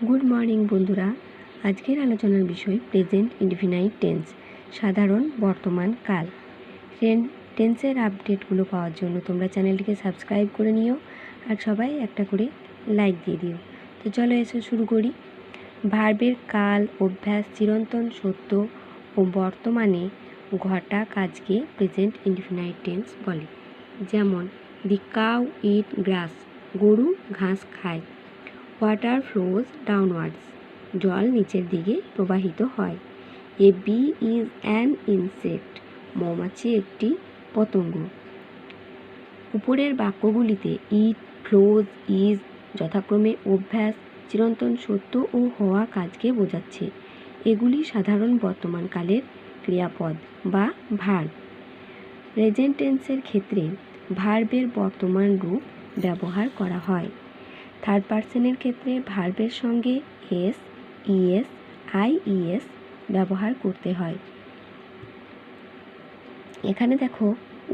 Good morning বন্ধুরা। আজকের আলোচনার বিষয় প্রেজেন্ট ইনডিফিনাইট টেন্স, সাধারণ বর্তমান কাল। টেন্সের আপডেটগুলো পাওয়ার জন্য তোমরা চ্যানেলটিকে সাবস্ক্রাইব করে নিও আর সবাই একটা করে লাইক দিয়ে দিও। তো চলো এসে শুরু করি। ভার্বের কাল, অভ্যাস, চিরন্তন, সত্য ও বর্তমানে ঘটা কাজকে প্রেজেন্ট ইনডিফিনাইট টেন্স বলে। যেমন দি কাউ ইট গ্রাস, গরু ঘাস খায়। ওয়াটার ফ্লোজ ডাউনওয়ার্ডস, জল নিচের দিকে প্রবাহিত হয়। A B is an insect, মৌমাছি একটি পতঙ্গ। উপরের বাক্যগুলিতে ইট, ফ্লোজ, ইজ যথাক্রমে অভ্যাস, চিরন্তন, সত্য ও হওয়া কাজকে বোঝাচ্ছে। এগুলি সাধারণ বর্তমানকালের ক্রিয়াপদ বা ভার্ব। প্রেজেন্ট টেন্সের ক্ষেত্রে ভার্বের বর্তমান রূপ ব্যবহার করা হয়। থার্ড পার্সনের ক্ষেত্রে ভার্বের সঙ্গে এস, ইএস, আইইএস ব্যবহার করতে হয়। এখানে দেখো,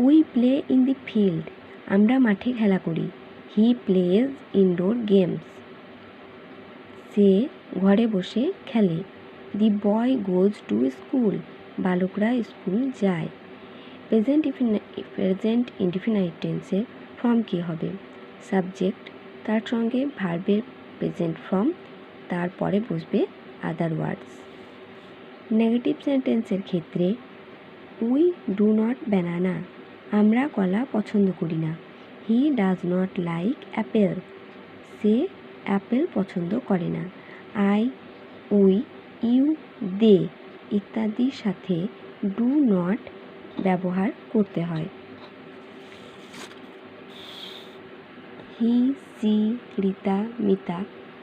we play in the field, আমরা মাঠে খেলা করি। হি প্লেজ ইনডোর গেমস, সে ঘরে বসে খেলে। দি বয় গোজ টু স্কুল, বালকরা স্কুল যায়। প্রেজেন্ট ইনডিফিনাইট টেন্সের ফর্ম কী হবে? সাবজেক্ট, তার সঙ্গে ভার্বের প্রেজেন্ট ফর্ম, তারপরে বসবে আদার ওয়ার্ডস। নেগেটিভ সেন্টেন্সের ক্ষেত্রে উই ডু নট ব্যানানা, আমরা কলা পছন্দ করি না। He does not like Apple, say Apple পছন্দ করে না। আই, উই, ইউ, দে ইত্যাদির সাথে ডু নট ব্যবহার করতে হয়। হি, সি, রিতা, মিতা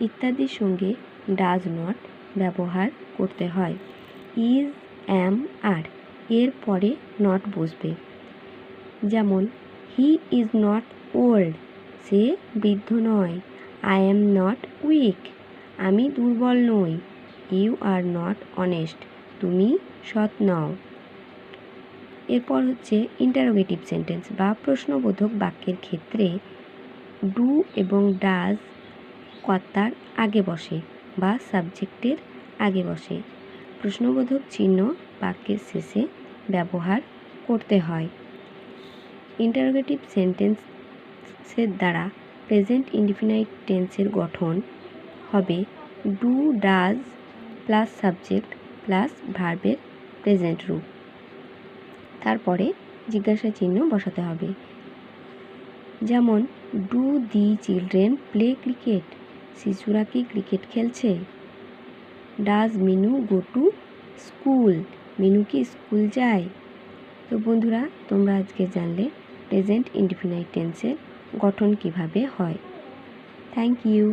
ইত্যাদির সঙ্গে ডাজ নট ব্যবহার করতে হয়। ইজ, অ্যাম, আর এর পরে নট বসবে। যেমন হি ইজ নট ওল্ড, সে বৃদ্ধ নয়। আই অ্যাম নট উইক, আমি দুর্বল নই। ইউ আর নট অনেস্ট, তুমি সৎ নও। এরপর হচ্ছে ইন্টারোগেটিভ সেন্টেন্স বা প্রশ্নবোধক বাক্যের ক্ষেত্রে ডু এবং ডাজ কর্তার আগে বসে বা সাবজেক্টের আগে বসে। প্রশ্নবোধক চিহ্ন বাক্যের শেষে ব্যবহার করতে হয়। ইন্টারোগেটিভ সেন্টেন্সের দ্বারা প্রেজেন্ট ইনডিফিনাইট টেন্সের গঠন হবে do, does plus subject plus ভার্বের প্রেজেন্ট রূপ, তারপরে জিজ্ঞাসা চিহ্ন বসাতে হবে। যেমন do the children play cricket, শিশুরা কি ক্রিকেট খেলছে? Does Minu go to school, Minu কি স্কুল যায়? তো বন্ধুরা, তোমরা আজকে জানলে প্রেজেন্ট ইনডিফিনাইট টেন্সের গঠন কিভাবে হয়। Thank you.